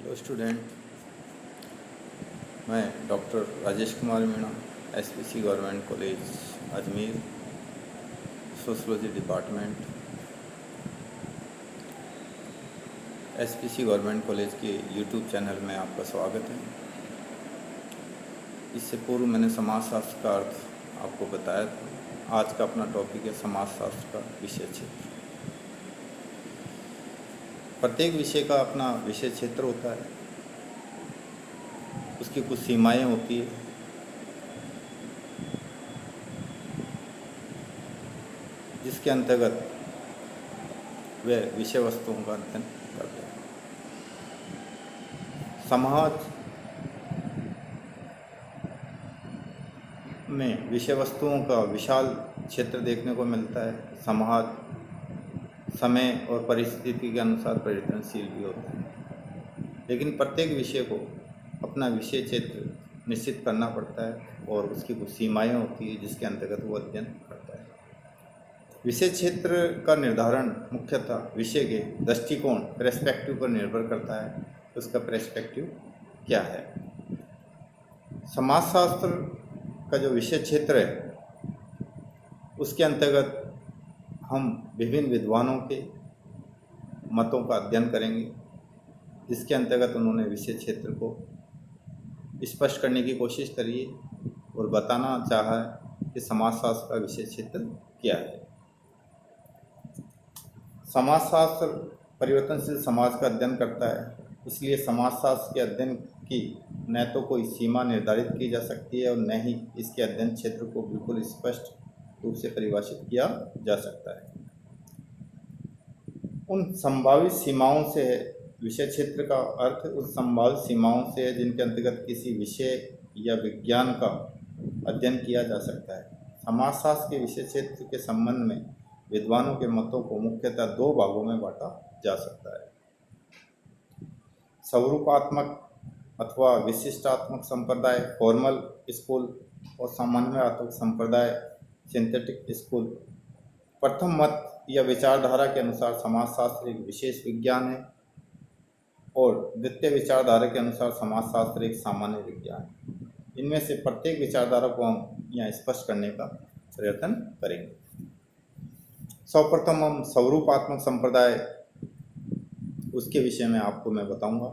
Hello student, मैं doctor Rajesh Kumar Meena, SPC government college Ajmer, sociology department. SPC government college के YouTube channel में आपका स्वागत है। इससे पूर्व मैंने समाजशास्त्र का अर्थ आपको बताया था। आज का अपना टॉपिक है समाजशास्त्र का विषय क्षेत्र। प्रत्येक विषय का अपना विषय क्षेत्र होता है, उसकी कुछ सीमाएं होती है, जिसके अंतर्गत वे विषय वस्तुओं का अध्ययन करते हैं। समाज में विषय वस्तुओं का विशाल क्षेत्र देखने को मिलता है। समाज समय और परिस्थिति के अनुसार परिवर्तनशील भी होता है, लेकिन प्रत्येक विषय को अपना विषय क्षेत्र निश्चित करना पड़ता है और उसकी कुछ सीमाएं होती है जिसके अंतर्गत वो अध्ययन करता है। विषय क्षेत्र का निर्धारण मुख्यतः विषय के दृष्टिकोण पर्सपेक्टिव पर निर्भर करता है। उसका पर्सपेक्टिव क्या है? समाजशास्त्र का जो विषय क्षेत्र है उसके अंतर्गत हम विभिन्न विद्वानों के मतों का अध्ययन करेंगे, जिसके अंतर्गत उन्होंने विषय क्षेत्र को स्पष्ट करने की कोशिश करी है और बताना चाहा है कि समाजशास्त्र का विषय क्षेत्र क्या है। समाजशास्त्र परिवर्तनशील समाज का अध्ययन करता है, इसलिए समाजशास्त्र के अध्ययन की न तो कोई सीमा निर्धारित की जा सकती है और न ही इसके अध्ययन क्षेत्र को बिल्कुल स्पष्ट रूप से परिभाषित किया जा सकता है। उन संभावित सीमाओं से विषय क्षेत्र का अर्थ उस संभावित सीमाओं से है जिनके अंतर्गत किसी विषय या विज्ञान का अध्ययन किया जा सकता है। समाजशास्त्र के विषय क्षेत्र के संबंध में विद्वानों के मतों को मुख्यतः दो भागों में बांटा जा सकता है: स्वरूपात्मक अथवा विशिष्टात्मक संप्रदाय फॉर्मल स्कूल और समन्वयात्मक संप्रदाय सिंथेटिक स्कूल। प्रथम मत या विचारधारा के अनुसार समाजशास्त्र एक विशेष विज्ञान है और द्वितीय विचारधारा के अनुसार समाजशास्त्र एक सामान्य विज्ञान है। इनमें से प्रत्येक विचारधारा को हम यहाँ स्पष्ट करने का प्रयत्न करेंगे। सर्वप्रथम हम स्वरूपात्मक संप्रदाय, उसके विषय में आपको मैं बताऊंगा।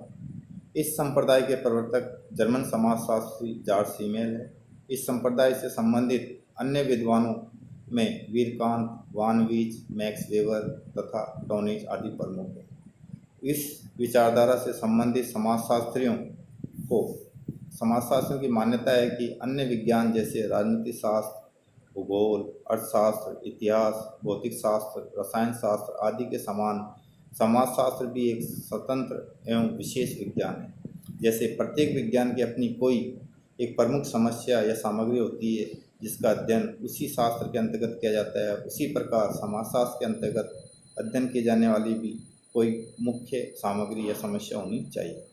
इस संप्रदाय के प्रवर्तक जर्मन समाजशास्त्री जॉर्ज सीमेल है। इस संप्रदाय से संबंधित अन्य विद्वानों में वीरकांत, वान वीज, मैक्स वेबर तथा डॉनिज आदि प्रमुख हैं। इस विचारधारा से संबंधित समाजशास्त्रियों की मान्यता है कि अन्य विज्ञान जैसे राजनीति शास्त्र, भूगोल, अर्थशास्त्र, इतिहास, भौतिक शास्त्र, रसायन शास्त्र आदि के समान समाजशास्त्र भी एक स्वतंत्र एवं विशेष विज्ञान है। जैसे प्रत्येक विज्ञान की अपनी कोई एक प्रमुख समस्या या सामग्री होती है जिसका अध्ययन उसी शास्त्र के अंतर्गत किया जाता है, उसी प्रकार समाजशास्त्र के अंतर्गत अध्ययन की जाने वाली भी कोई मुख्य सामग्री या समस्या होनी चाहिए।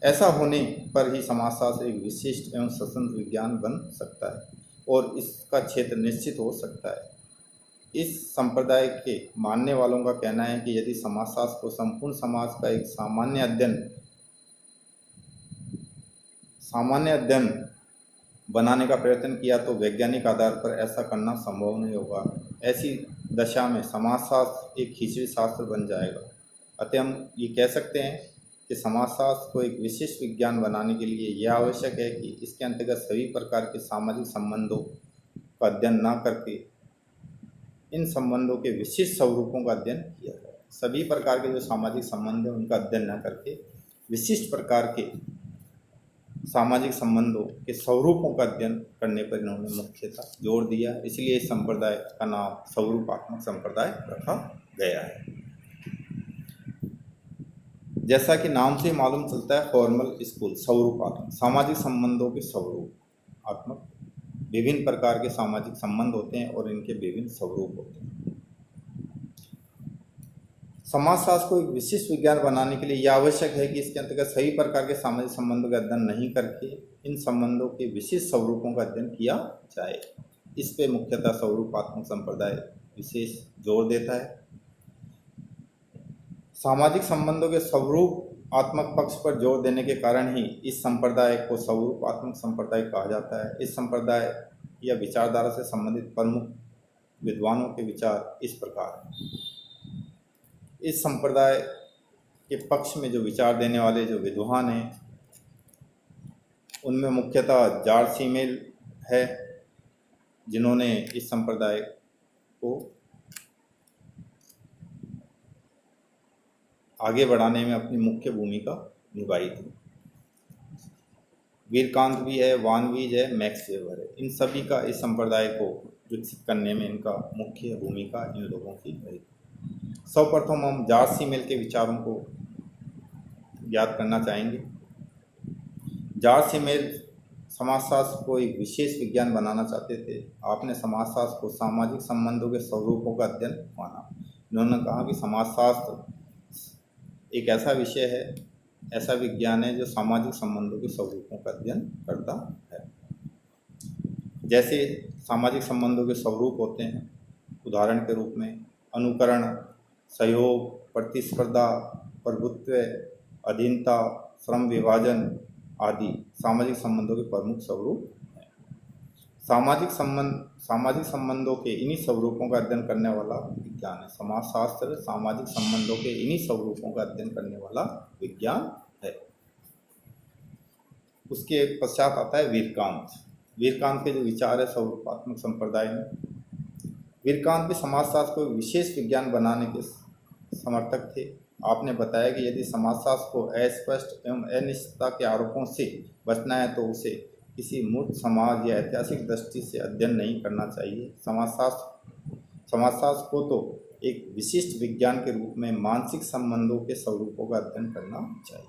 ऐसा होने पर ही समाजशास्त्र एक विशिष्ट एवं स्वतंत्र विज्ञान बन सकता है और इसका क्षेत्र निश्चित हो सकता है। इस संप्रदाय के मानने वालों का कहना है कि यदि समाजशास्त्र को संपूर्ण समाज का एक सामान्य अध्ययन बनाने का प्रयत्न किया तो वैज्ञानिक आधार पर ऐसा करना संभव नहीं होगा। ऐसी दशा में समाजशास्त्र एक खिचड़ी शास्त्र बन जाएगा। अतः हम ये कह सकते हैं कि समाजशास्त्र को एक विशिष्ट विज्ञान बनाने के लिए यह आवश्यक है कि इसके अंतर्गत सभी प्रकार के सामाजिक संबंधों का अध्ययन न करके इन संबंधों के विशिष्ट स्वरूपों का अध्ययन किया जाए। सभी प्रकार के जो सामाजिक संबंध हैं उनका अध्ययन न करके विशिष्ट प्रकार के सामाजिक संबंधों के स्वरूपों का अध्ययन करने पर इन्होंने मुख्यतः जोर दिया। इसलिए इस संप्रदाय का नाम स्वरूपात्मक संप्रदाय रखा गया है। जैसा कि नाम से मालूम चलता है, फॉर्मल स्कूल स्वरूपात्मक, सामाजिक संबंधों के स्वरूपात्मक। विभिन्न प्रकार के सामाजिक संबंध होते हैं और इनके विभिन्न स्वरूप होते हैं। समाजशास्त्र को एक विशिष्ट विज्ञान बनाने के लिए यह आवश्यक है कि इसके अंतर्गत सभी प्रकार के सामाजिक संबंधों का अध्ययन नहीं करके इन संबंधों के विशिष्ट स्वरूपों का अध्ययन किया जाए। इस पे मुख्यतः स्वरूपात्मक संप्रदाय विशेष जोर देता है। सामाजिक संबंधों के स्वरूप आत्मक पक्ष पर जोर देने के कारण ही इस संप्रदाय को स्वरूपात्मक संप्रदाय कहा जाता है। इस संप्रदाय या विचारधारा से संबंधित प्रमुख विद्वानों के विचार इस प्रकार हैं। इस संप्रदाय के पक्ष में जो विचार देने वाले जो विद्वान हैं, उनमें मुख्यतः जॉर्ज सीमेल है, जिन्होंने इस संप्रदाय को आगे बढ़ाने में अपनी मुख्य भूमिका निभाई थी। वीरकांत भी है, वानवीज है, मैक्स वेबर है। इन सभी का इस संप्रदाय को विकसित करने में इनका मुख्य भूमिका इन लोगों की रही। सर्वप्रथम हम जॉर्ज सीमेल के विचारों को याद करना चाहेंगे। जॉर्ज सीमेल समाजशास्त्र को एक विशेष विज्ञान बनाना चाहते थे। आपने समाजशास्त्र को सामाजिक संबंधों के स्वरूपों का अध्ययन माना। इन्होंने कहा कि समाजशास्त्र एक ऐसा विषय है, ऐसा विज्ञान है जो सामाजिक संबंधों के स्वरूपों का अध्ययन करता है। जैसे सामाजिक संबंधों के स्वरूप होते हैं, उदाहरण के रूप में अनुकरण, सहयोग, प्रतिस्पर्धा, प्रभुत्व, अधीनता, श्रम विभाजन आदि सामाजिक संबंधों के प्रमुख स्वरूप हैं। सामाजिक संबंधों के इन्हीं स्वरूपों का अध्ययन करने वाला विज्ञान है। समाजशास्त्र सामाजिक संबंधों के इन्हीं स्वरूपों का अध्ययन करने वाला विज्ञान है। उसके पश्चात आता है वीरकांत। वीरकांत के जो विचार है स्वरूपात्मक संप्रदाय में, वीरकांत भी समाजशास्त्र को विशेष विज्ञान बनाने के समर्थक थे। आपने बताया कि यदि समाजशास्त्र को अस्पष्ट एवं अनिश्चितता के आरोपों से बचना है तो उसे किसी मूर्त समाज या ऐतिहासिक दृष्टि से अध्ययन नहीं करना चाहिए। समाजशास्त्र को तो एक विशिष्ट विज्ञान के रूप में मानसिक संबंधों के स्वरूपों का अध्ययन करना चाहिए।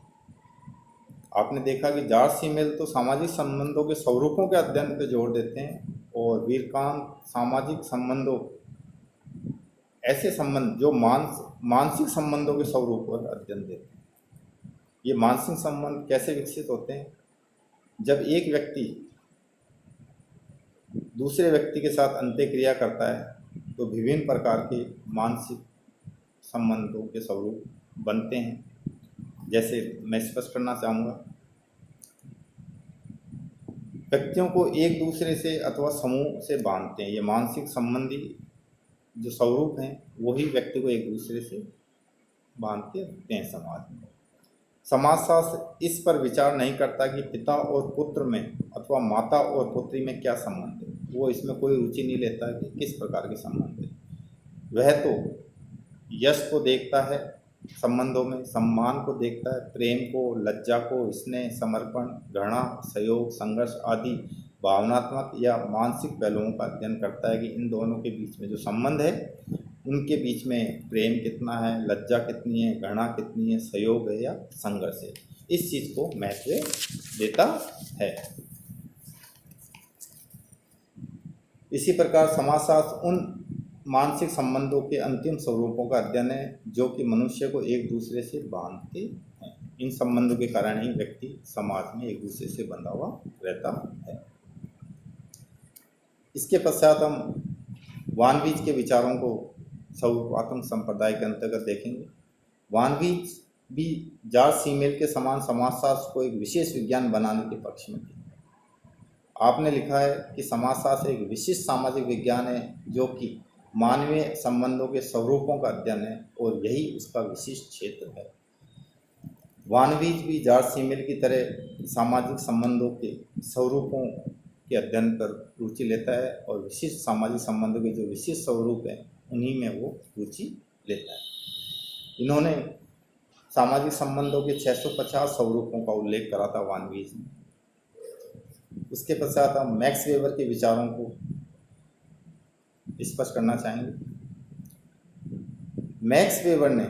आपने देखा कि जॉर्ज सीमेल तो सामाजिक संबंधों के स्वरूपों के अध्ययन पर जोर देते हैं और वीरकांत सामाजिक संबंधों, ऐसे संबंध जो मानसिक संबंधों के स्वरूपों पर अध्ययन देते हैं। ये मानसिक संबंध कैसे विकसित होते हैं? जब एक व्यक्ति दूसरे व्यक्ति के साथ अंत्यक्रिया करता है तो विभिन्न प्रकार के मानसिक संबंधों के स्वरूप बनते हैं। जैसे मैं स्पष्ट करना चाहूँगा, व्यक्तियों को एक दूसरे से अथवा समूह से बांधते हैं। ये मानसिक संबंधी जो स्वरूप हैं वही व्यक्ति को एक दूसरे से बांध के रखते हैं समाज में। समाजशास्त्र इस पर विचार नहीं करता कि पिता और पुत्र में अथवा माता और पुत्री में क्या संबंध है। वो इसमें कोई रुचि नहीं लेता कि किस प्रकार के संबंध है। वह तो यश को देखता है संबंधों में, सम्मान को देखता है, प्रेम को, लज्जा को, स्नेह, समर्पण, घृणा, सहयोग, संघर्ष आदि भावनात्मक या मानसिक पहलुओं का अध्ययन करता है कि इन दोनों के बीच में जो संबंध है, उनके बीच में प्रेम कितना है, लज्जा कितनी है, घृणा कितनी है, सहयोग है या संघर्ष है। इस चीज़ को महत्व देता है। इसी प्रकार समाजशास्त्र उन मानसिक संबंधों के अंतिम स्वरूपों का अध्ययन है जो कि मनुष्य को एक दूसरे से बांधते हैं। इन संबंधों के कारण ही व्यक्ति समाज में एक दूसरे से बंधा हुआ रहता है। इसके पश्चात हम वानवीज के विचारों को स्वरूपात्मक संप्रदाय के अंतर्गत देखेंगे। वानवीज भी जॉर्ज सीमेल के समान समाजशास्त्र को एक विशेष विज्ञान बनाने के पक्ष में थे। आपने लिखा है कि समाजशास्त्र एक विशिष्ट सामाजिक विज्ञान है जो कि मानवीय संबंधों के स्वरूपों का अध्ययन है और यही उसका विशिष्ट क्षेत्र है। वानवीज भी जॉर्ज सीमेल की तरह सामाजिक संबंधों के स्वरूपों के अध्ययन पर रुचि लेता है और विशिष्ट सामाजिक संबंधों के जो विशिष्ट स्वरूप हैं उन्हीं में वो रुचि लेता है। इन्होंने सामाजिक संबंधों के 650 स्वरूपों का उल्लेख करा था वानवीज ने। उसके पश्चात हम मैक्स वेबर के विचारों को स्पष्ट करना चाहेंगे। मैक्स वेबर ने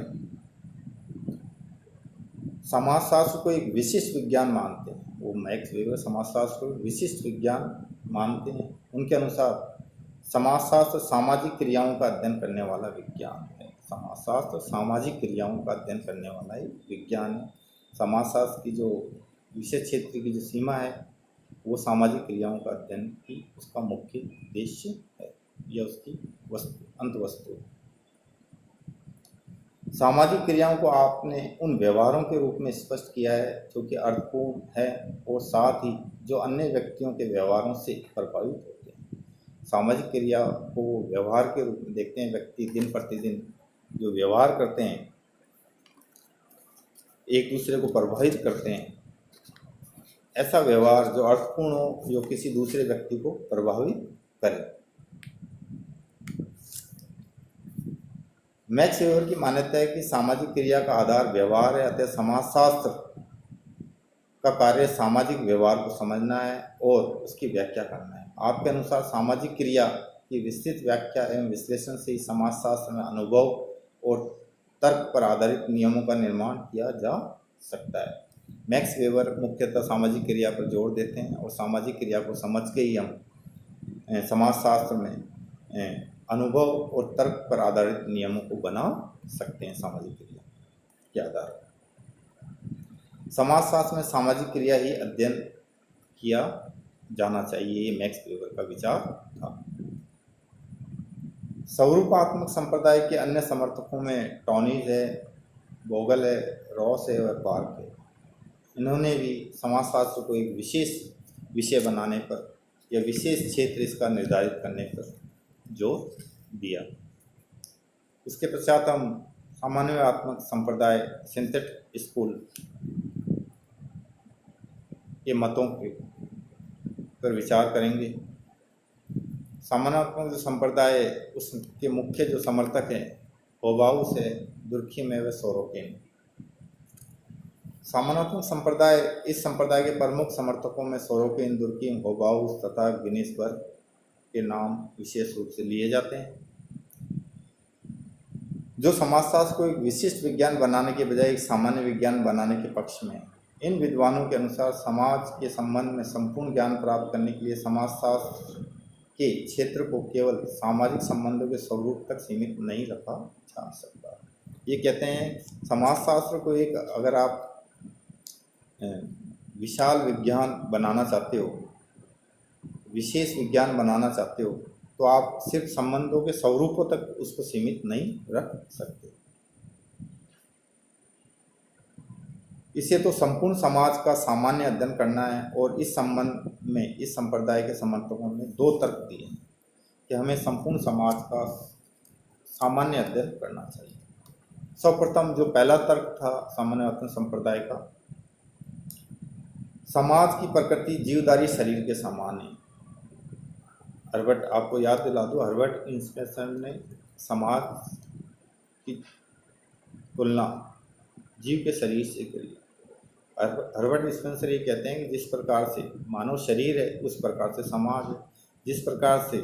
समाजशास्त्र को एक विशिष्ट विज्ञान मानते हैं। वो मैक्स वेबर समाजशास्त्र को विशिष्ट विज्ञान मानते हैं। उनके अनुसार समाजशास्त्र सामाजिक क्रियाओं का अध्ययन करने वाला विज्ञान है। समाजशास्त्र सामाजिक क्रियाओं का अध्ययन करने वाला एक विज्ञान है। समाजशास्त्र की जो विषय क्षेत्र की जो सीमा है वो सामाजिक क्रियाओं का अध्ययन ही उसका मुख्य उद्देश्य है या उसकी अंत वस्तु है। सामाजिक क्रियाओं को आपने उन व्यवहारों के रूप में स्पष्ट किया है जो कि अर्थपूर्ण है और साथ ही जो अन्य व्यक्तियों के व्यवहारों से प्रभावित होते हैं। सामाजिक क्रिया को व्यवहार के रूप में देखते हैं। व्यक्ति दिन प्रतिदिन जो व्यवहार करते हैं, एक दूसरे को प्रभावित करते हैं, ऐसा व्यवहार जो अर्थपूर्ण हो, जो किसी दूसरे व्यक्ति को प्रभावित करे। मैक्स वेबर की मान्यता है कि सामाजिक क्रिया का आधार व्यवहार है, अतः समाजशास्त्र का कार्य सामाजिक व्यवहार को समझना है और उसकी व्याख्या करना है। आपके अनुसार सामाजिक क्रिया की विस्तृत व्याख्या एवं विश्लेषण से ही समाजशास्त्र में अनुभव और तर्क पर आधारित नियमों का निर्माण किया जा सकता है। मैक्स वेबर मुख्यतः सामाजिक क्रिया पर जोर देते हैं और सामाजिक क्रिया को समझ के ही हम समाजशास्त्र में अनुभव और तर्क पर आधारित नियमों को बना सकते हैं। सामाजिक क्रिया के आधार पर समाजशास्त्र में सामाजिक क्रिया ही अध्ययन किया जाना चाहिए, ये मैक्स वेबर का विचार था। स्वरूपात्मक संप्रदाय के अन्य समर्थकों में टॉनीज है, बोगल है, रॉस है और पार्क है। इन्होंने भी समाजशास्त्र को एक विशेष विषय बनाने पर या विशेष क्षेत्र इसका निर्धारित करने पर जोर दिया। इसके पश्चात हम सामान्यवात्मक संप्रदाय सिंथेटिक स्कूल के मतों के पर विचार करेंगे। सामान्यवात्मक जो संप्रदाय उसके मुख्य जो समर्थक हैं होबाउस है, दुर्खिम है व सोरोकिन। सामान्यवात्मक संप्रदाय, इस संप्रदाय के प्रमुख समर्थकों में सोरोकिन, दुर्खिम, होबाउस तथा गिनीसबर्ग के नाम विशेष रूप से लिए जाते हैं, जो समाजशास्त्र को एक विशिष्ट विज्ञान बनाने के बजाय एक सामान्य विज्ञान बनाने के पक्ष में। इन विद्वानों के अनुसार समाज के संबंध में संपूर्ण ज्ञान प्राप्त करने के लिए समाजशास्त्र के क्षेत्र को केवल सामाजिक संबंधों के स्वरूप तक सीमित नहीं रखा जा सकता। ये कहते हैं समाजशास्त्र को एक, अगर आप विशाल विज्ञान बनाना चाहते हो, विशेष विज्ञान बनाना चाहते हो, तो आप सिर्फ संबंधों के स्वरूपों तक उसको सीमित नहीं रख सकते। इसे तो संपूर्ण समाज का सामान्य अध्ययन करना है। और इस संबंध में इस संप्रदाय के समर्थकों ने दो तर्क दिए हैं कि हमें संपूर्ण समाज का सामान्य अध्ययन करना चाहिए। सर्वप्रथम जो पहला तर्क था सामान्यवादी संप्रदाय का, समाज की प्रकृति जीवधारी शरीर के समान है। हर्बर्ट, आपको याद दिला दूँ, हर्बर्ट स्पेंसर ने समाज की तुलना जीव के शरीर से करी। हर्बर्ट स्पेंसर ये कहते हैं कि जिस प्रकार से मानव शरीर है उस प्रकार से समाज है। जिस प्रकार से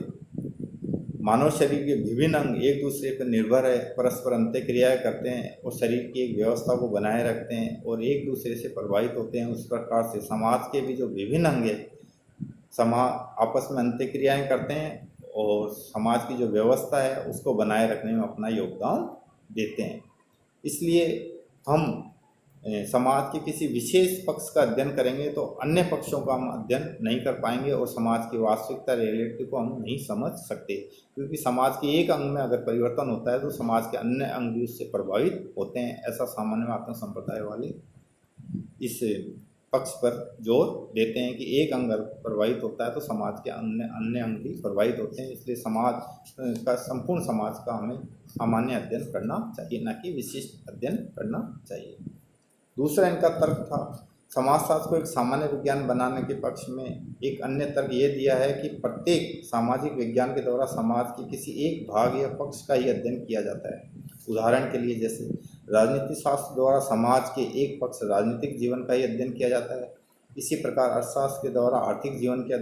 मानव शरीर के विभिन्न अंग एक दूसरे पर निर्भर है, परस्पर अंतःक्रियाएं करते हैं और शरीर की एक व्यवस्था को बनाए रखते हैं और एक दूसरे से प्रभावित होते हैं, उस प्रकार से समाज के भी जो विभिन्न अंग है आपस में अंतःक्रियाएं करते हैं और समाज की जो व्यवस्था है उसको बनाए रखने में अपना योगदान देते हैं। इसलिए हम समाज के किसी विशेष पक्ष का अध्ययन करेंगे तो अन्य पक्षों का हम अध्ययन नहीं कर पाएंगे और समाज की वास्तविकता, रियलिटी को हम नहीं समझ सकते, क्योंकि समाज के एक अंग में अगर परिवर्तन होता है तो समाज के अन्य अंग भी उससे प्रभावित होते हैं। ऐसा सामान्यवादी संप्रदाय वाले इस पक्ष पर जोर देते हैं कि एक अंग प्रभावित होता है तो समाज के अन्य अंग भी प्रभावित होते हैं। इसलिए समाज का, संपूर्ण समाज का हमें सामान्य अध्ययन करना चाहिए, न कि विशिष्ट अध्ययन करना चाहिए। दूसरा इनका तर्क था, समाजशास्त्र को एक सामान्य विज्ञान बनाने के पक्ष में एक अन्य तर्क ये दिया है कि प्रत्येक सामाजिक विज्ञान के द्वारा समाज के किसी एक भाग या पक्ष का ही अध्ययन किया जाता है। उदाहरण के लिए जैसे राजनीति शास्त्र द्वारा समाज के एक पक्ष राजनीतिक जीवन का ही अध्ययन किया जाता है, इसी प्रकार अर्थशास्त्र के द्वारा आर्थिक जीवन के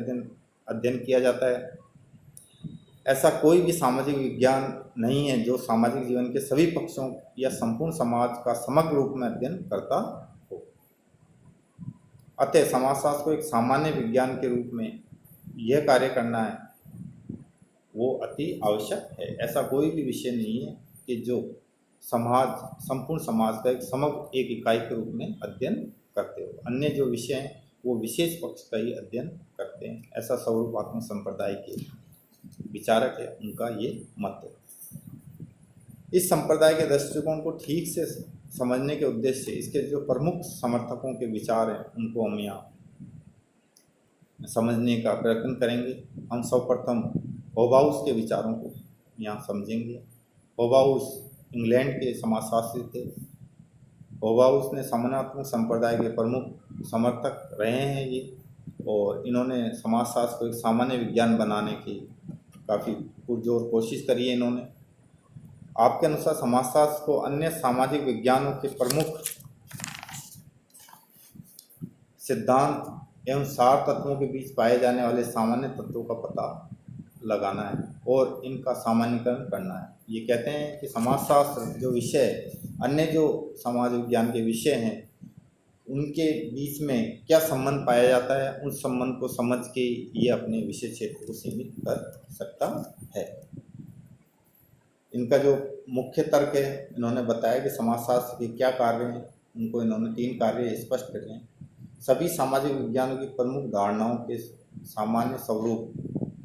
अध्ययन किया जाता है। ऐसा कोई भी सामाजिक विज्ञान नहीं है जो सामाजिक जीवन के सभी पक्षों या संपूर्ण समाज का समग्र रूप में अध्ययन करता हो। अतः समाजशास्त्र को एक सामान्य विज्ञान के रूप में यह कार्य करना है वो अति आवश्यक है। ऐसा कोई भी विषय नहीं है कि जो संपूर्ण समाज का एक समग्र एक इकाई के रूप में अध्ययन करते हो। अन्य जो विषय हैं वो विशेष पक्ष का ही अध्ययन करते हैं। ऐसा स्वरूपात्मक संप्रदाय के विचारक है, उनका ये मत है। इस संप्रदाय के दृष्टिकोण को ठीक से समझने के उद्देश्य से इसके जो प्रमुख समर्थकों के विचार हैं उनको हम यहाँ समझने का प्रयत्न करेंगे। हम सर्वप्रथम होबाउस के विचारों को यहाँ समझेंगे। होबाउस इंग्लैंड के समाजशास्त्री थे। होबाउस ने समानात्मक संप्रदाय के प्रमुख समर्थक रहे हैं ये, और इन्होंने समाजशास्त्र को एक सामान्य विज्ञान बनाने की काफ़ी पुरजोर कोशिश करी है इन्होंने। आपके अनुसार समाजशास्त्र को अन्य सामाजिक विज्ञानों के प्रमुख सिद्धांत एवं सार तत्वों के बीच पाए जाने वाले सामान्य तत्वों का पता लगाना है और इनका सामान्यीकरण करना है। ये कहते हैं कि समाजशास्त्र जो विषय अन्य जो समाज विज्ञान के विषय हैं उनके बीच में क्या संबंध पाया जाता है, उस संबंध को समझ के ये अपने विषय क्षेत्र को सीमित कर सकता है। इनका जो मुख्य तर्क है, इन्होंने बताया कि समाजशास्त्र के क्या कार्य हैं, उनको इन्होंने 3 कार्य स्पष्ट करे हैं। सभी सामाजिक विज्ञानों की प्रमुख धारणाओं के सामान्य स्वरूप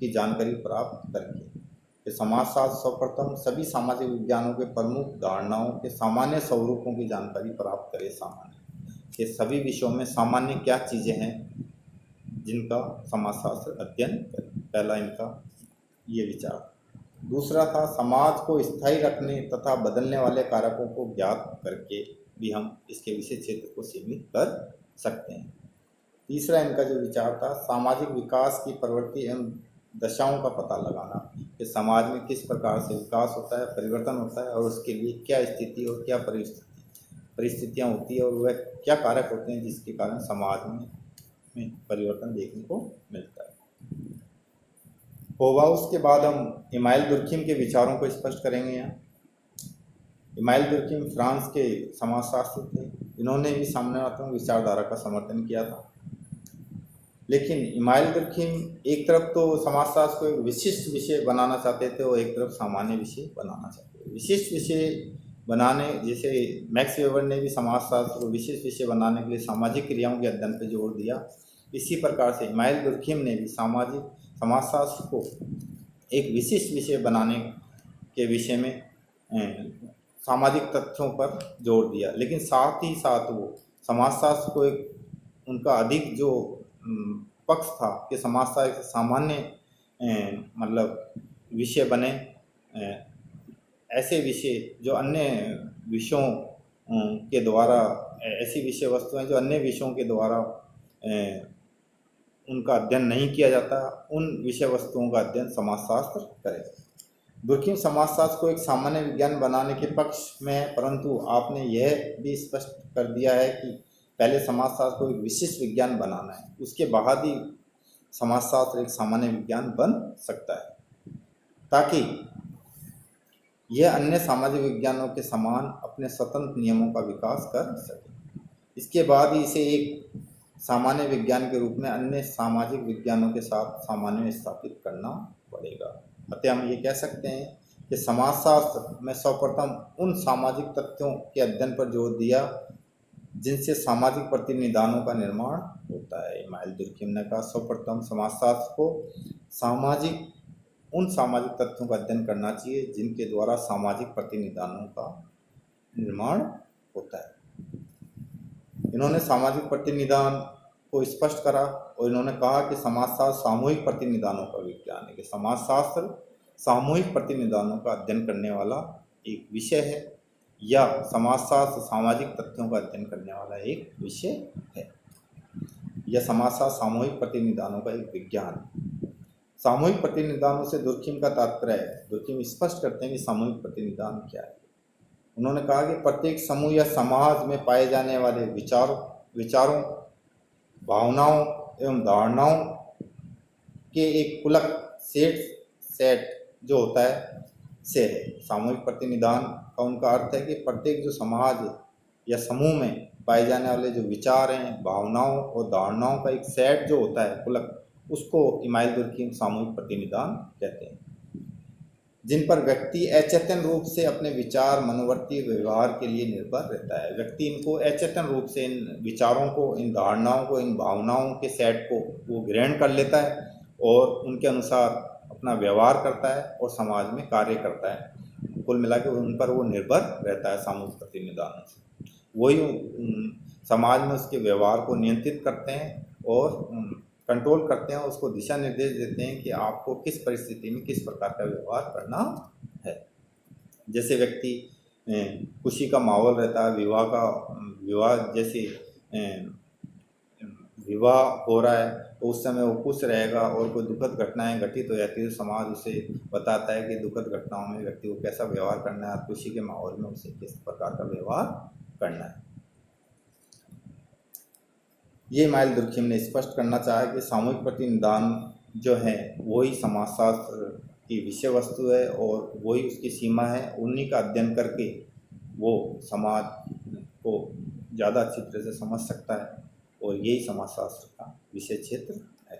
की जानकारी प्राप्त करके, कि समाजशास्त्र सर्वप्रथम सभी सामाजिक विज्ञानों के प्रमुख धारणाओं के सामान्य स्वरूपों की जानकारी प्राप्त करे। सामान्य के सभी विषयों में सामान्य क्या चीज़ें हैं जिनका समाजशास्त्र अध्ययन करे, पहला इनका ये विचार। दूसरा था समाज को स्थायी रखने तथा बदलने वाले कारकों को ज्ञात करके भी हम इसके विषय क्षेत्र को सीमित कर सकते हैं। तीसरा इनका जो विचार था सामाजिक विकास की प्रवृत्ति एवं दशाओं का पता लगाना, कि समाज में किस प्रकार से विकास होता है, परिवर्तन होता है और उसके लिए क्या स्थिति और क्या परिस्थितियाँ होती है और वह क्या कारक होते हैं जिसके कारण समाज में परिवर्तन देखने को मिलता है। होबाउस के बाद हम इमाइल दुर्खिम के विचारों को स्पष्ट करेंगे। यहाँ इमाइल दुर्खिम फ्रांस के समाजशास्त्री थे। इन्होंने भी साम्यवादी विचारधारा का समर्थन किया था, लेकिन इमाइल दुर्खिम एक तरफ तो समाजशास्त्र को एक विशिष्ट विषय बनाना चाहते थे और एक तरफ सामान्य विषय बनाना चाहते थे। विशिष्ट विषय बनाने, जैसे मैक्स वेबर ने भी समाजशास्त्र को विशिष्ट विषय बनाने के लिए सामाजिक क्रियाओं के अध्ययन पर जोर दिया, इसी प्रकार से इमाइल दुर्खिम ने भी समाजशास्त्र को एक विशिष्ट विषय बनाने के विषय में सामाजिक तथ्यों पर जोर दिया। लेकिन साथ ही साथ वो समाजशास्त्र को एक उनका अधिक जो पक्ष था कि समाजशास्त्र सामान्य मतलब विषय बने, ऐसे विषय जो अन्य विषयों के द्वारा, ऐसी विषय वस्तुएं जो अन्य विषयों के द्वारा उनका अध्ययन नहीं किया जाता, उन विषय वस्तुओं का अध्ययन समाजशास्त्र करे। दुर्खिम समाजशास्त्र को एक सामान्य विज्ञान बनाने के पक्ष में है, परंतु आपने यह भी स्पष्ट कर दिया है कि पहले समाजशास्त्र को एक विशिष्ट विज्ञान बनाना है, उसके बाद ही समाजशास्त्र एक सामान्य विज्ञान बन सकता है, ताकि यह अन्य सामाजिक विज्ञानों के समान अपने स्वतंत्र नियमों का विकास कर सके। इसके बाद ही इसे एक सामान्य विज्ञान के रूप में अन्य सामाजिक विज्ञानों के साथ सामान्य में स्थापित करना पड़ेगा। अतः हम ये कह सकते हैं कि समाजशास्त्र में सर्वप्रथम उन सामाजिक तथ्यों के अध्ययन पर जोर दिया जिनसे सामाजिक प्रतिनिधानों का निर्माण होता है। इमाइल दुर्खिम ने कहा सर्वप्रथम समाजशास्त्र को उन सामाजिक तथ्यों का अध्ययन करना चाहिए जिनके द्वारा सामाजिक प्रतिनिधानों का निर्माण होता है। इन्होंने सामाजिक प्रतिनिधान को स्पष्ट करा और इन्होंने कहा कि समाजशास्त्र सामूहिक प्रतिनिधानों का विज्ञान है, कि समाजशास्त्र सामूहिक प्रतिनिधानों का अध्ययन करने वाला एक विषय है, या समाजशास्त्र सामाजिक तथ्यों का अध्ययन करने वाला एक विषय है, या समाजशास्त्र सामूहिक प्रतिनिधानों का एक विज्ञान है। सामूहिक प्रतिनिधानों से दुर्खिम का तात्पर्य है, दुर्खिम स्पष्ट करते हैं कि सामूहिक प्रतिनिधान क्या है। उन्होंने कहा कि प्रत्येक समूह या समाज में पाए जाने वाले विचारों, भावनाओं एवं धारणाओं के एक पुलक सेट जो होता है से है। सामूहिक प्रतिनिधान का उनका अर्थ है कि प्रत्येक जो समाज या समूह में पाए जाने वाले जो विचार हैं, भावनाओं और धारणाओं का एक सेट जो होता है, पुलक, उसको इमाइल दुर्खिम सामूहिक प्रतिनिधान कहते हैं, जिन पर व्यक्ति अचेतन रूप से अपने विचार, मनोवर्ती व्यवहार के लिए निर्भर रहता है। व्यक्ति इनको अचेतन रूप से इन विचारों को, इन धारणाओं को, इन भावनाओं के सेट को वो ग्रहण कर लेता है और उनके अनुसार अपना व्यवहार करता है और समाज में कार्य करता है। कुल मिला के उन पर वो निर्भर रहता है सामूहिक प्रतिनिधानों से। वही समाज में उसके व्यवहार को नियंत्रित करते हैं और कंट्रोल करते हैं, उसको दिशा निर्देश देते हैं कि आपको किस परिस्थिति में किस प्रकार का व्यवहार करना है। जैसे व्यक्ति खुशी का माहौल रहता है, विवाह जैसे विवाह हो रहा है तो उस समय वो खुश रहेगा, और कोई दुखद घटनाएं घटित हो जाती है तो समाज उसे बताता है कि दुखद घटनाओं में व्यक्ति को कैसा व्यवहार करना है और खुशी के माहौल में उसे किस प्रकार का व्यवहार करना है। ये इमानुएल दुर्खिम ने स्पष्ट करना चाहा कि सामूहिक प्रतिनिधान जो है वही समाजशास्त्र की विषय वस्तु है और वही उसकी सीमा है। उन्हीं का अध्ययन करके वो समाज को ज़्यादा अच्छी तरह से समझ सकता है और यही समाजशास्त्र का विषय क्षेत्र है।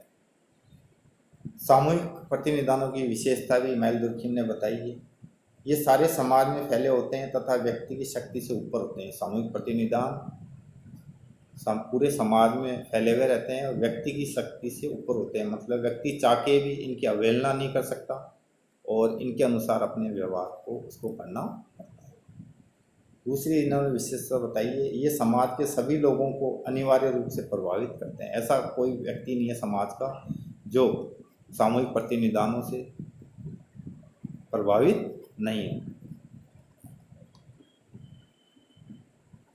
सामूहिक प्रतिनिधानों की विशेषता भी इमानुएल दुर्खिम ने बताई है। ये सारे समाज में फैले होते हैं तथा व्यक्ति की शक्ति से ऊपर होते हैं। सामूहिक प्रतिनिधान पूरे समाज में फैले हुए रहते हैं और व्यक्ति की शक्ति से ऊपर होते हैं, मतलब व्यक्ति चाह के भी इनकी अवहेलना नहीं कर सकता और इनके अनुसार अपने व्यवहार को उसको करना पड़ता है। दूसरी इन्होंने विशेषता बताई है, ये समाज के सभी लोगों को अनिवार्य रूप से प्रभावित करते हैं। ऐसा कोई व्यक्ति नहीं है समाज का जो सामूहिक प्रतिनिधानों से प्रभावित नहीं है।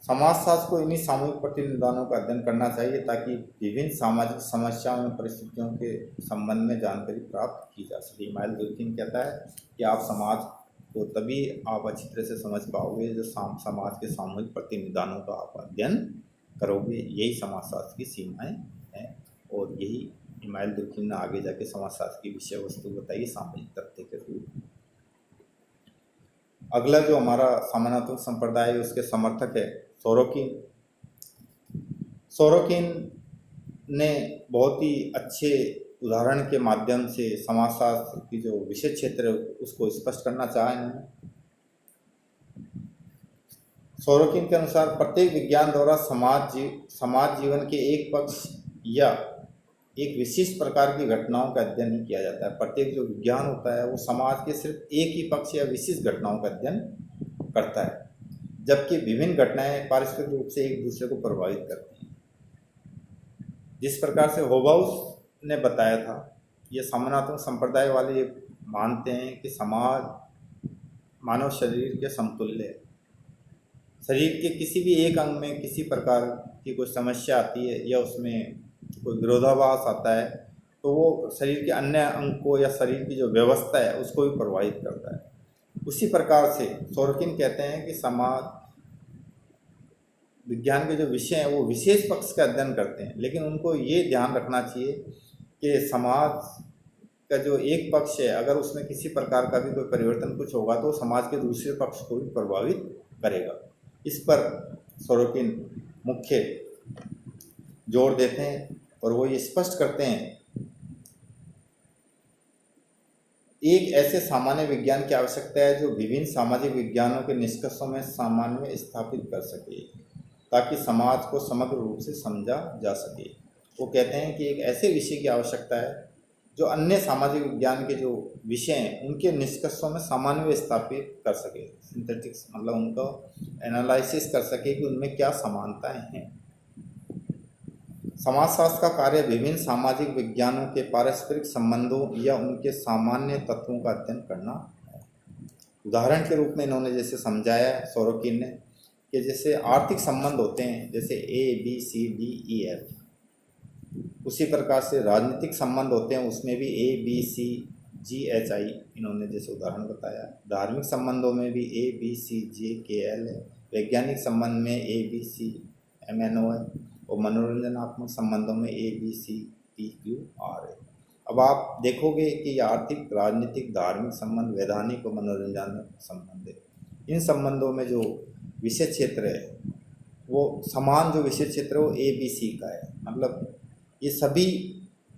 समाजशास्त्र को इन्हीं सामूहिक प्रतिनिधानों का अध्ययन करना चाहिए ताकि विभिन्न सामाजिक समस्याओं और परिस्थितियों के संबंध में जानकारी प्राप्त की जा सके। इमानुएल दुर्खिम कहता है कि आप समाज को तभी आप अच्छी तरह से समझ पाओगे जो समाज के सामूहिक प्रतिनिधानों का आप अध्ययन करोगे। यही समाजशास्त्र की सीमाएँ हैं और यही इमानुएल दुर्खिम ने आगे जाके समाजशास्त्र की विषय वस्तु बताई सामाजिक तथ्य के रूप में। अगला जो हमारा सामान्यतम संप्रदाय है उसके समर्थक है सोरोकिन। सोरोकिन ने बहुत ही अच्छे उदाहरण के माध्यम से समाजशास्त्र की जो विषय क्षेत्र है उसको स्पष्ट करना चाहा इन्होंने। सोरोकिन के अनुसार प्रत्येक विज्ञान द्वारा समाज जीवन के एक पक्ष या एक विशिष्ट प्रकार की घटनाओं का अध्ययन ही किया जाता है। प्रत्येक जो विज्ञान होता है वो समाज के सिर्फ एक ही पक्ष या विशिष्ट घटनाओं का अध्ययन करता है, जबकि विभिन्न घटनाएं पारस्परिक रूप से एक दूसरे को प्रभावित करती हैं। जिस प्रकार से होबाउस ने बताया था, ये सामान्यतम संप्रदाय वाले ये मानते हैं कि समाज मानव शरीर के समतुल्य है। शरीर के किसी भी एक अंग में किसी प्रकार की कोई समस्या आती है या उसमें कोई विरोधाभास आता है तो वो शरीर के अन्य अंग को या शरीर की जो व्यवस्था है उसको भी प्रभावित करता है। उसी प्रकार से सोरोकिन कहते हैं कि समाज विज्ञान के जो विषय हैं वो विशेष पक्ष का अध्ययन करते हैं, लेकिन उनको ये ध्यान रखना चाहिए कि समाज का जो एक पक्ष है अगर उसमें किसी प्रकार का भी कोई परिवर्तन कुछ होगा तो समाज के दूसरे पक्ष को भी प्रभावित करेगा। इस पर सोरोकिन मुख्य जोर देते हैं और वो ये स्पष्ट करते हैं, एक ऐसे सामान्य विज्ञान की आवश्यकता है जो विभिन्न सामाजिक विज्ञानों के निष्कर्षों में सामान्य स्थापित कर सके ताकि समाज को समग्र रूप से समझा जा सके। वो कहते हैं कि एक ऐसे विषय की आवश्यकता है जो अन्य सामाजिक विज्ञान के जो विषय हैं उनके निष्कर्षों में सामान्य स्थापित कर सके, सिंथेटिक्स मतलब उनको एनालिसिस कर सके कि उनमें क्या समानताएं हैं। समाजशास्त्र का कार्य विभिन्न सामाजिक विज्ञानों के पारस्परिक संबंधों या उनके सामान्य तत्वों का अध्ययन करना है। उदाहरण के रूप में इन्होंने जैसे समझाया सोरोकिन ने कि जैसे आर्थिक संबंध होते हैं जैसे ABCDEF, उसी प्रकार से राजनीतिक संबंध होते हैं उसमें भी ABCGHI इन्होंने जैसे उदाहरण बताया। धार्मिक संबंधों में भी ABCJKL है। वैज्ञानिक संबंध में ABCMNO है और मनोरंजनात्मक संबंधों में ABCPQR है। अब आप देखोगे कि आर्थिक, राजनीतिक, धार्मिक संबंध, वैधानिक और मनोरंजनात्मक संबंध है। इन संबंधों में जो विषय क्षेत्र है वो समान जो विषय क्षेत्र है वो ABC का है, मतलब ये सभी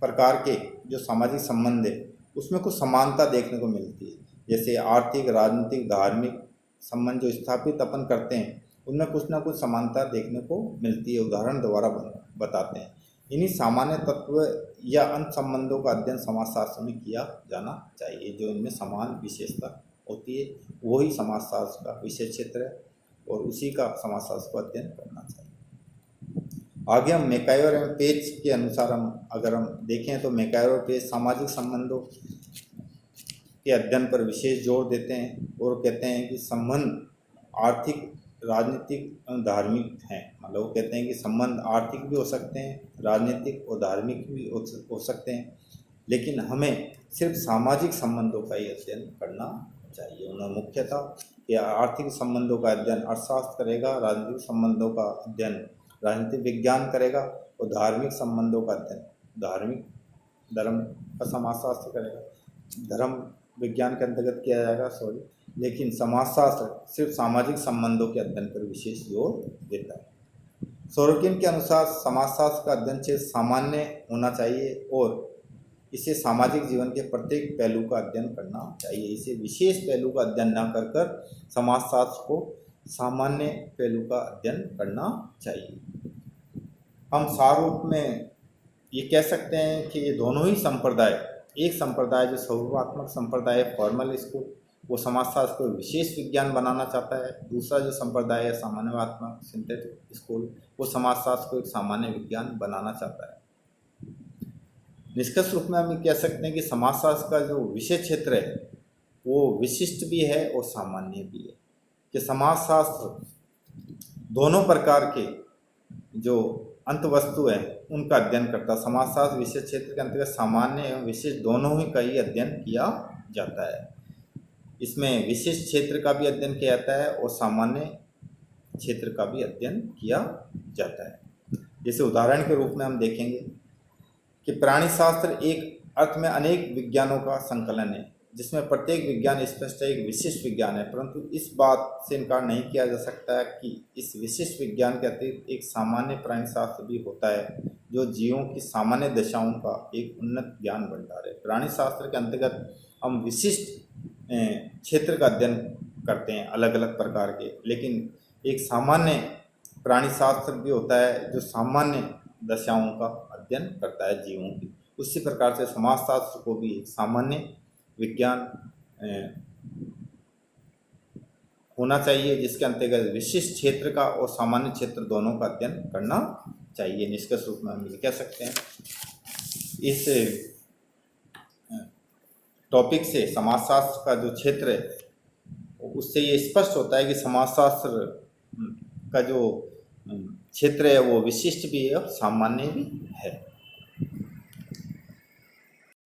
प्रकार के जो सामाजिक संबंध है उसमें कुछ समानता देखने को मिलती है। जैसे आर्थिक, राजनीतिक, धार्मिक संबंध जो स्थापित अपन करते हैं उनमें कुछ ना कुछ समानता देखने को मिलती है। उदाहरण द्वारा बताते हैं। इन्हीं सामान्य तत्व या अंत संबंधों का अध्ययन समाजशास्त्र में किया जाना चाहिए जो इनमें समान विशेषता होती है, वही समाजशास्त्र का विषय क्षेत्र है और उसी का समाजशास्त्र को अध्ययन करना चाहिए। आगे हम मैकायर एवं पेज के अनुसार अगर हम देखें तो मैकायर और पेज सामाजिक संबंधों के अध्ययन पर विशेष जोर देते हैं और कहते हैं कि संबंध आर्थिक, राजनीतिक एवं धार्मिक हैं। मतलब वो कहते हैं कि संबंध आर्थिक भी हो सकते हैं, राजनीतिक और धार्मिक भी हो सकते हैं, लेकिन हमें सिर्फ सामाजिक संबंधों का ही अध्ययन करना चाहिए। उन्होंने मुख्यतः कि आर्थिक संबंधों का अध्ययन अर्थशास्त्र करेगा, राजनीतिक संबंधों का अध्ययन राजनीतिक विज्ञान करेगा और धार्मिक संबंधों का अध्ययन धर्म का समाजशास्त्र करेगा। धर्म विज्ञान के अंतर्गत किया जाएगा, लेकिन समाजशास्त्र सिर्फ सामाजिक संबंधों के अध्ययन पर विशेष जोर देता है। सोरोकिन के अनुसार समाजशास्त्र का अध्ययन क्षेत्र सामान्य होना चाहिए और इसे सामाजिक जीवन के प्रत्येक पहलू का अध्ययन करना चाहिए। इसे विशेष पहलू का अध्ययन न कर समाजशास्त्र को सामान्य पहलू का अध्ययन करना चाहिए। हम सार रूप में ये कह सकते हैं कि ये दोनों ही संप्रदाय, एक संप्रदाय जो सर्वोत्तमात्मक संप्रदाय फॉर्मल स्कूल, वो समाजशास्त्र को विशेष विज्ञान बनाना चाहता है। दूसरा जो संप्रदाय है सामान्यवात्मक सिंथेटिक स्कूल, वो समाजशास्त्र को एक सामान्य विज्ञान बनाना चाहता है। निष्कर्ष रूप में हम ये कह सकते हैं कि समाजशास्त्र का जो विषय क्षेत्र है वो विशिष्ट भी है और सामान्य भी है, कि समाजशास्त्र दोनों प्रकार के जो अंतवस्तु है उनका अध्ययन करता है। समाजशास्त्र विषय क्षेत्र के अंतर्गत सामान्य एवं विशिष्ट दोनों ही का ही अध्ययन किया जाता है। इसमें विशिष्ट क्षेत्र का भी अध्ययन किया जाता है और सामान्य क्षेत्र का भी अध्ययन किया जाता है। जैसे उदाहरण के रूप में हम देखेंगे कि प्राणी शास्त्र एक अर्थ में अनेक विज्ञानों का संकलन है, जिसमें प्रत्येक विज्ञान स्पष्ट एक विशिष्ट विज्ञान है, परंतु इस बात से इनकार नहीं किया जा सकता है कि इस विशिष्ट विज्ञान के अतिरिक्त एक सामान्य प्राणी शास्त्र भी होता है, जो जीवों की सामान्य दशाओं का एक उन्नत ज्ञान भंडार है। प्राणी शास्त्र के अंतर्गत हम विशिष्ट क्षेत्र का अध्ययन करते हैं अलग अलग प्रकार के, लेकिन एक सामान्य प्राणी शास्त्र भी होता है जो सामान्य दशाओं का अध्ययन करता है जीवों की। उसी प्रकार से समाजशास्त्र को भी एक सामान्य विज्ञान होना चाहिए, जिसके अंतर्गत विशिष्ट क्षेत्र का और सामान्य क्षेत्र दोनों का अध्ययन करना चाहिए। निष्कर्ष रूप में हम ये कह सकते हैं। इस टॉपिक से समाजशास्त्र का जो क्षेत्र है उससे ये स्पष्ट होता है कि समाजशास्त्र का जो क्षेत्र है वो विशिष्ट भी है और सामान्य भी है।